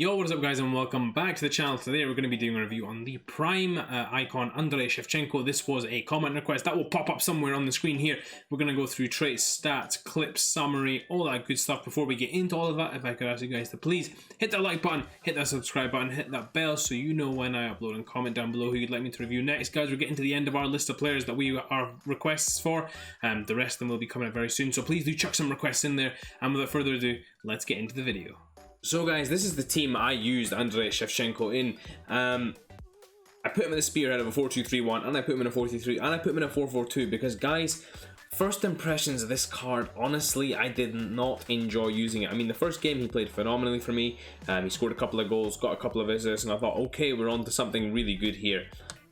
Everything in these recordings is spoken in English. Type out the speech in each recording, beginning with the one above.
Yo, what is up guys, and welcome back to the channel. Today we're going to be doing a review on the Prime icon Andriy Shevchenko. This was a comment request that will pop up somewhere on the screen here. We're going to go through traits, stats, clips, summary, all that good stuff. Before we get into all of that, if I could ask you guys to please hit that like button, hit that subscribe button, hit that bell so you know when I upload, and comment down below who you'd like me to review next. Guys, we're getting to the end of our list of players that we are requests for. The rest of them will be coming up very soon, so please do chuck some requests in there. And without further ado, let's get into the video. So guys, this is the team I used Andriy Shevchenko in. I put him in the spearhead of a 4-2-3-1, and I put him in a 4-3-3, and I put him in a 4-4-2 because, guys, first impressions of this card, honestly, I did not enjoy using it. I mean, the first game he played phenomenally for me. He scored a couple of goals, got a couple of assists, and I thought, okay, we're on to something really good here.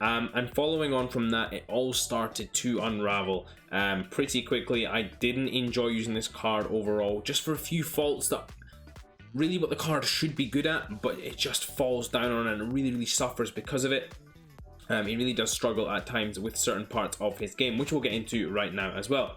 And following on from that, it all started to unravel pretty quickly. I didn't enjoy using this card overall, just for a few faults that really what the card should be good at, but it just falls down on and really suffers because of it. He really does struggle at times with certain parts of his game, which we'll get into right now as well.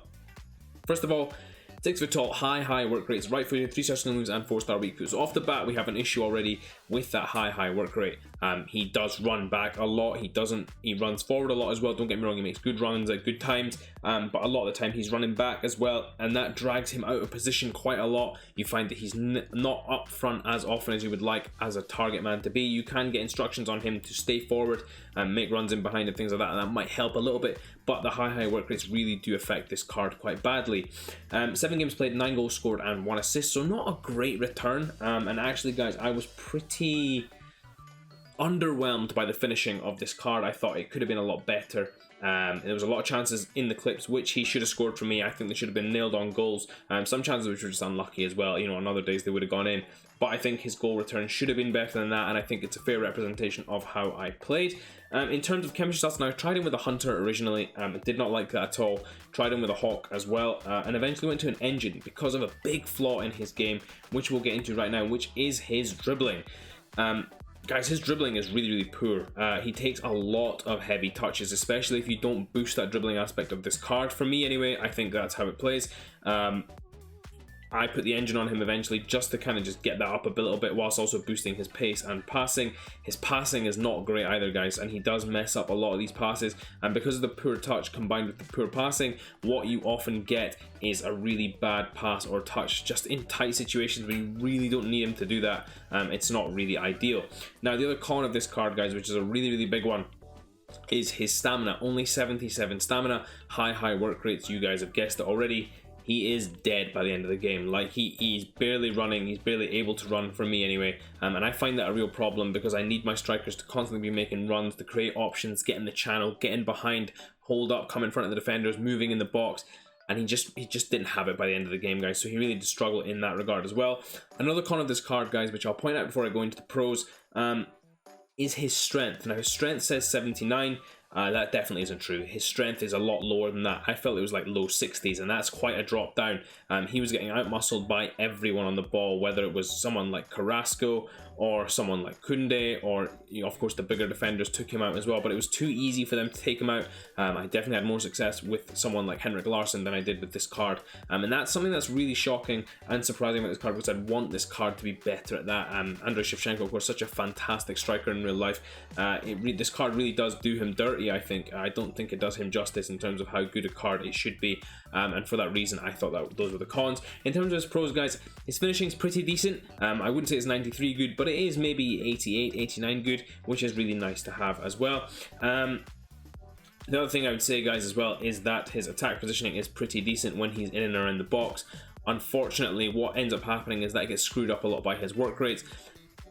First of all, 6 foot tall, high work rates, right footed, 3-star skill moves, and 4-star weak foot. So off the bat, we have an issue already with that high work rate. He does run back a lot. He runs forward a lot as well. Don't get me wrong, he makes good runs at good times, but a lot of the time he's running back as well, and that drags him out of position quite a lot. You find that he's not up front as often as you would like as a target man to be. You can get instructions on him to stay forward and make runs in behind and things like that, and that might help a little bit, but the high work rates really do affect this card quite badly. 7 games played, 9 goals scored, and 1 assist, so not a great return. And actually, guys, I was pretty underwhelmed by the finishing of this card. I thought it could have been a lot better. There was a lot of chances in the clips which he should have scored for me. I think they should have been nailed on goals. Some chances which were just unlucky as well. You know, on other days they would have gone in. But I think his goal return should have been better than that, and I think it's a fair representation of how I played. In terms of chemistry stats, now I tried him with a Hunter originally. Did not like that at all. Tried him with a Hawk as well, and eventually went to an Engine because of a big flaw in his game, which we'll get into right now, which is his dribbling. Guys, his dribbling is really poor. He takes a lot of heavy touches, especially if you don't boost that dribbling aspect of this card. For me anyway, I think that's how it plays. I put the Engine on him eventually just to kind of just get that up a little bit, whilst also boosting his pace and passing. His passing is not great either, guys, and he does mess up a lot of these passes, and because of the poor touch combined with the poor passing, what you often get is a really bad pass or touch just in tight situations where you really don't need him to do that. It's not really ideal. Now, the other con of this card, guys, which is a really big one, is his stamina. Only 77 stamina, high work rates. You guys have guessed it already. He is dead by the end of the game. Like, he's barely running, he's barely able to run for me anyway, and I find that a real problem because I need my strikers to constantly be making runs, to create options, get in the channel, get in behind, hold up, come in front of the defenders, moving in the box, and he just didn't have it by the end of the game, guys, so he really did struggle in that regard as well. Another con of this card, guys, which I'll point out before I go into the pros, is his strength. Now, his strength says 79. That definitely isn't true. His strength is a lot lower than that. I felt it was like low 60s, and that's quite a drop down. He was getting out-muscled by everyone on the ball, whether it was someone like Carrasco or someone like Kunde, or, you know, of course the bigger defenders took him out as well, but it was too easy for them to take him out. I definitely had more success with someone like Henrik Larsson than I did with this card, and that's something that's really shocking and surprising about this card, because I'd want this card to be better at that. Andriy Shevchenko, of course, such a fantastic striker in real life. This card really does do him dirty, I think. I don't think it does him justice in terms of how good a card it should be, and for that reason I thought that those were the cons. In terms of his pros, guys, his finishing is pretty decent. I wouldn't say it's 93 good, but it is maybe 88, 89 good, which is really nice to have as well. The other thing I would say, guys, as well, is that his attack positioning is pretty decent when he's in and around the box. Unfortunately, what ends up happening is that it gets screwed up a lot by his work rates.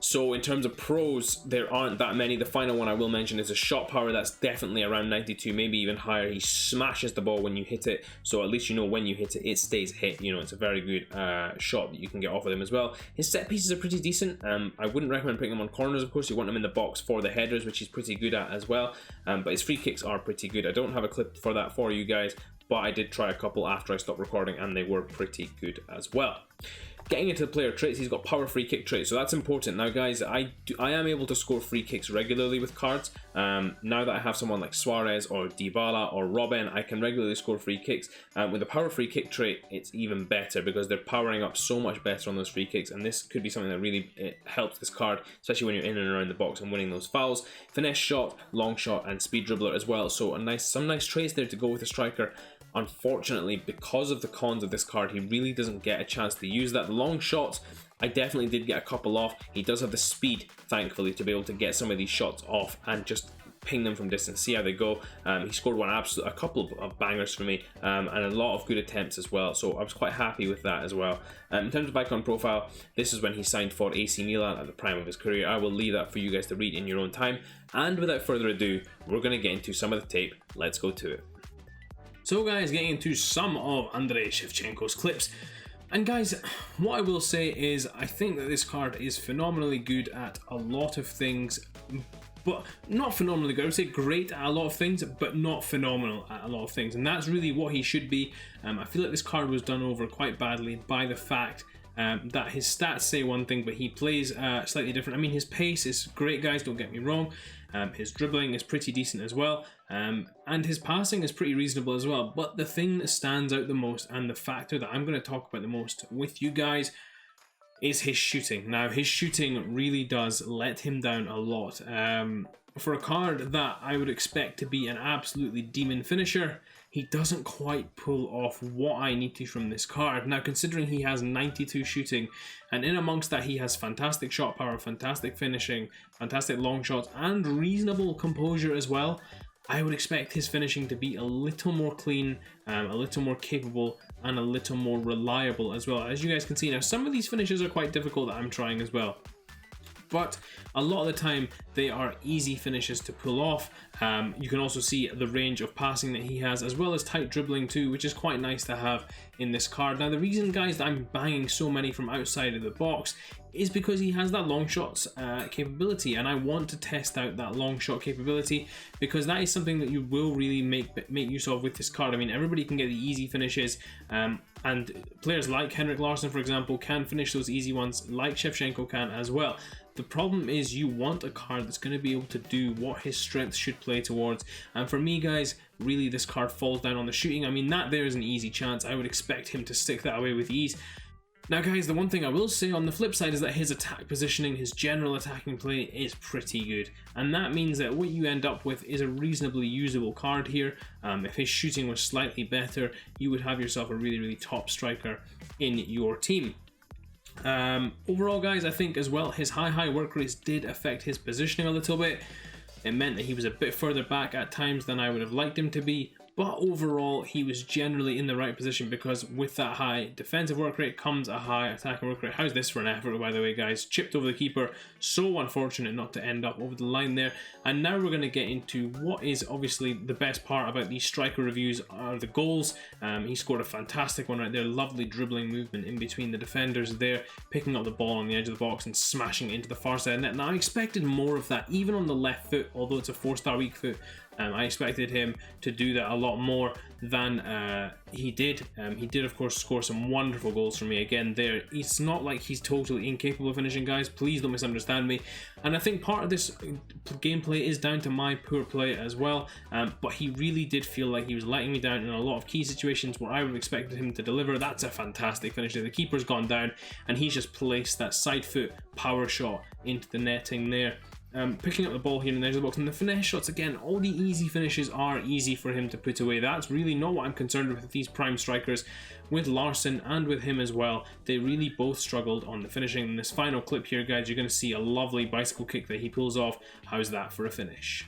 So in terms of pros, there aren't that many. The final one I will mention is a shot power that's definitely around 92, maybe even higher. He smashes the ball when you hit it, so at least you know when you hit it, it stays hit. You know, it's a very good shot that you can get off of him as well. His set pieces are pretty decent. I wouldn't recommend putting him on corners, of course. You want him in the box for the headers, which he's pretty good at as well. But his free kicks are pretty good. I don't have a clip for that for you guys, but I did try a couple after I stopped recording, and they were pretty good as well. Getting into the player traits, he's got power free kick traits, so that's important. Now guys, I am able to score free kicks regularly with cards. Now that I have someone like Suarez or Dybala or Robben, I can regularly score free kicks. With the power free kick trait, it's even better because they're powering up so much better on those free kicks, and this could be something that really helps this card, especially when you're in and around the box and winning those fouls. Finesse shot, long shot, and speed dribbler as well, so some nice traits there to go with a striker. Unfortunately, because of the cons of this card, he really doesn't get a chance to use that. The long shots, I definitely did get a couple off. He does have the speed, thankfully, to be able to get some of these shots off and just ping them from distance, see how they go. He scored a couple of bangers for me, and a lot of good attempts as well, so I was quite happy with that as well. In terms of icon profile, this is when he signed for AC Milan at the prime of his career. I will leave that for you guys to read in your own time, and without further ado, we're going to get into some of the tape. Let's go to it. So guys, getting into some of Andriy Shevchenko's clips. And guys, what I will say is I think that this card is phenomenally good at a lot of things, but not phenomenally good. I would say great at a lot of things, but not phenomenal at a lot of things. And that's really what he should be. I feel like this card was done over quite badly by the fact that his stats say one thing, but he plays slightly different. I mean, his pace is great, guys, don't get me wrong. His dribbling is pretty decent as well, and his passing is pretty reasonable as well. But the thing that stands out the most, and the factor that I'm going to talk about the most with you guys, is his shooting. Now, his shooting really does let him down a lot. For a card that I would expect to be an absolutely demon finisher, he doesn't quite pull off what I need to from this card. Now, considering he has 92 shooting, and in amongst that he has fantastic shot power, fantastic finishing, fantastic long shots, and reasonable composure as well, I would expect his finishing to be a little more clean, a little more capable, and a little more reliable as well. As you guys can see now, some of these finishes are quite difficult that I'm trying as well, but a lot of the time they are easy finishes to pull off. You can also see the range of passing that he has, as well as tight dribbling too, which is quite nice to have in this card. Now, the reason, guys, that I'm banging so many from outside of the box is because he has that long shots capability, and I want to test out that long shot capability because that is something that you will really make use of with this card. I mean, everybody can get the easy finishes, and players like Henrik Larsson, for example, can finish those easy ones, like Shevchenko can as well. The problem is you want a card that's going to be able to do what his strengths should play towards, and for me, guys, really this card falls down on the shooting. I mean, that there is an easy chance. I would expect him to stick that away with ease. Now, guys, the one thing I will say on the flip side is that his attack positioning, his general attacking play is pretty good, and that means that what you end up with is a reasonably usable card here. If his shooting was slightly better, you would have yourself a really, really top striker in your team. Overall, guys, I think as well his high work rates did affect his positioning a little bit. It meant that he was a bit further back at times than I would have liked him to be, but overall he was generally in the right position because with that high defensive work rate comes a high attacking work rate. How's this for an effort, by the way, guys? Chipped over the keeper, so unfortunate not to end up over the line there. And now we're going to get into what is obviously the best part about these striker reviews are the goals. He scored a fantastic one right there, lovely dribbling movement in between the defenders there, picking up the ball on the edge of the box and smashing it into the far side of the net. Now, I expected more of that, even on the left foot, although it's a 4-star weak foot. I expected him to do that a lot more than he did. He did, of course, score some wonderful goals for me again there. It's not like he's totally incapable of finishing, guys. Please don't misunderstand me. And I think part of this gameplay is down to my poor play as well. But he really did feel like he was letting me down in a lot of key situations where I would have expected him to deliver. That's a fantastic finish there. The keeper's gone down and he's just placed that side foot power shot into the netting there. Picking up the ball here in the edge of the box, and the finesse shots, again, all the easy finishes are easy for him to put away. That's really not what I'm concerned with these prime strikers. With Larsson and with him as well, they really both struggled on the finishing. In this final clip here, guys, you're going to see a lovely bicycle kick that he pulls off. How's that for a finish?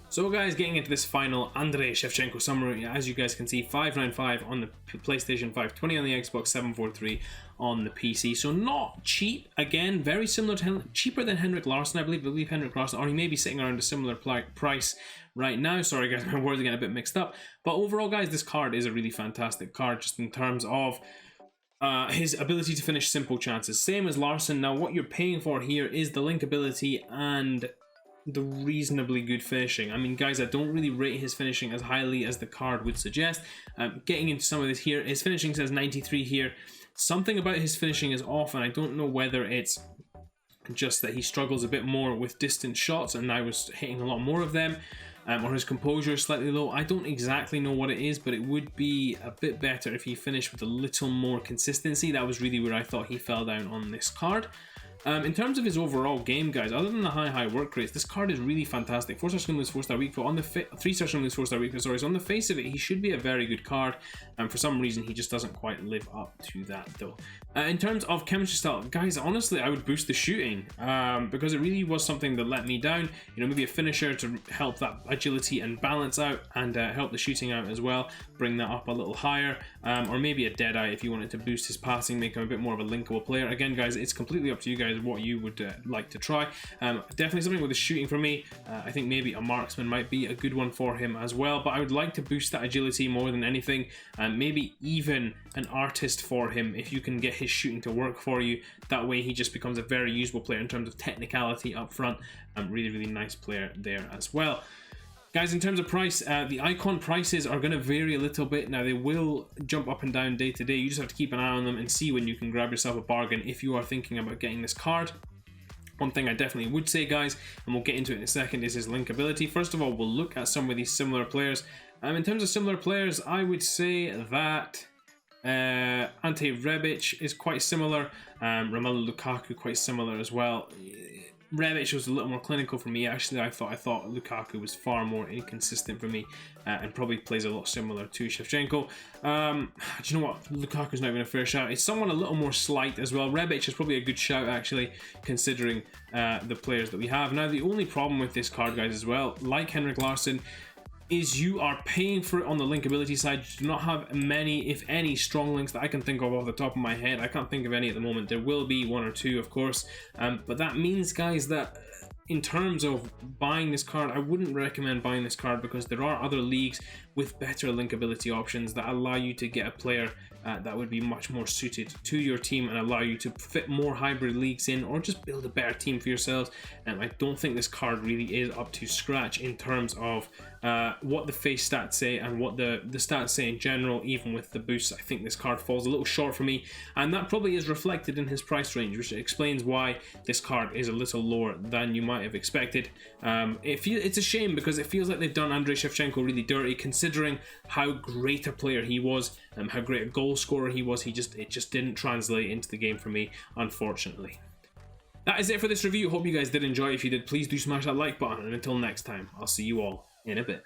So, guys, getting into this final Andriy Shevchenko summary, as you guys can see, 595 on the PlayStation 5, 20 on the Xbox, 743 on the PC. So not cheap. Again, very similar to cheaper than Henrik Larsson, I believe Henrik Larsson, or he may be sitting around a similar price right now. Sorry, guys, my words are getting a bit mixed up. But overall, guys, this card is a really fantastic card, just in terms of his ability to finish simple chances. Same as Larsson. Now, what you're paying for here is the link ability and the reasonably good finishing. I mean, guys, I don't really rate his finishing as highly as the card would suggest. Getting into some of this here, his finishing says 93 here. something about his finishing is off, and I don't know whether it's just that he struggles a bit more with distance shots and I was hitting a lot more of them, or his composure is slightly low. I don't exactly know what it is, but it would be a bit better if he finished with a little more consistency. That was really where I thought he fell down on this card. In terms of his overall game, guys, other than the high work rates, this card is really fantastic. 4-star swim lose, 4-star weak foot on the 3-star swim lose, 4-star weak foot. Sorry, so on the face of it, he should be a very good card, and for some reason he just doesn't quite live up to that though. In terms of chemistry style, guys, honestly, I would boost the shooting because it really was something that let me down. You know, maybe a finisher to help that agility and balance out, and help the shooting out as well, bring that up a little higher, or maybe a Deadeye if you wanted to boost his passing, make him a bit more of a linkable player. Again, guys, it's completely up to you guys what you would like to try. Definitely something with the shooting for me. I think maybe a marksman might be a good one for him as well, but I would like to boost that agility more than anything, and maybe even an artist for him if you can get his shooting to work for you. That way he just becomes a very usable player in terms of technicality up front. Really nice player there as well. Guys, in terms of price, the icon prices are going to vary a little bit. Now, they will jump up and down day to day. You just have to keep an eye on them and see when you can grab yourself a bargain if you are thinking about getting this card. One thing I definitely would say, guys, and we'll get into it in a second, is his linkability. First of all, we'll look at some of these similar players. In terms of similar players, I would say that Ante Rebic is quite similar. Romelu Lukaku quite similar as well. Rebic was a little more clinical for me. Actually, I thought Lukaku was far more inconsistent for me, and probably plays a lot similar to Shevchenko. Do you know what? Lukaku's not even a fair shout. It's someone a little more slight as well. Rebic is probably a good shout, actually, considering the players that we have. Now, the only problem with this card, guys, as well, like Henrik Larsson, is you are paying for it on the linkability side. You do not have many, if any, strong links that I can think of off the top of my head. I can't think of any at the moment. There will be one or two, of course, but that means, guys, that in terms of buying this card, I wouldn't recommend buying this card because there are other leagues with better linkability options that allow you to get a player that would be much more suited to your team and allow you to fit more hybrid leagues in, or just build a better team for yourselves. I don't think this card really is up to scratch in terms of what the face stats say and what the stats say in general. Even with the boosts, I think this card falls a little short for me, and that probably is reflected in his price range, which explains why this card is a little lower than you might have expected. It's a shame because it feels like they've done Andriy Shevchenko really dirty, considering how great a player he was, how great a goal scorer he was. It just didn't translate into the game for me, unfortunately. That is it for this review. Hope you guys did enjoy. If you did, please do smash that like button, and until next time, I'll see you all in a bit.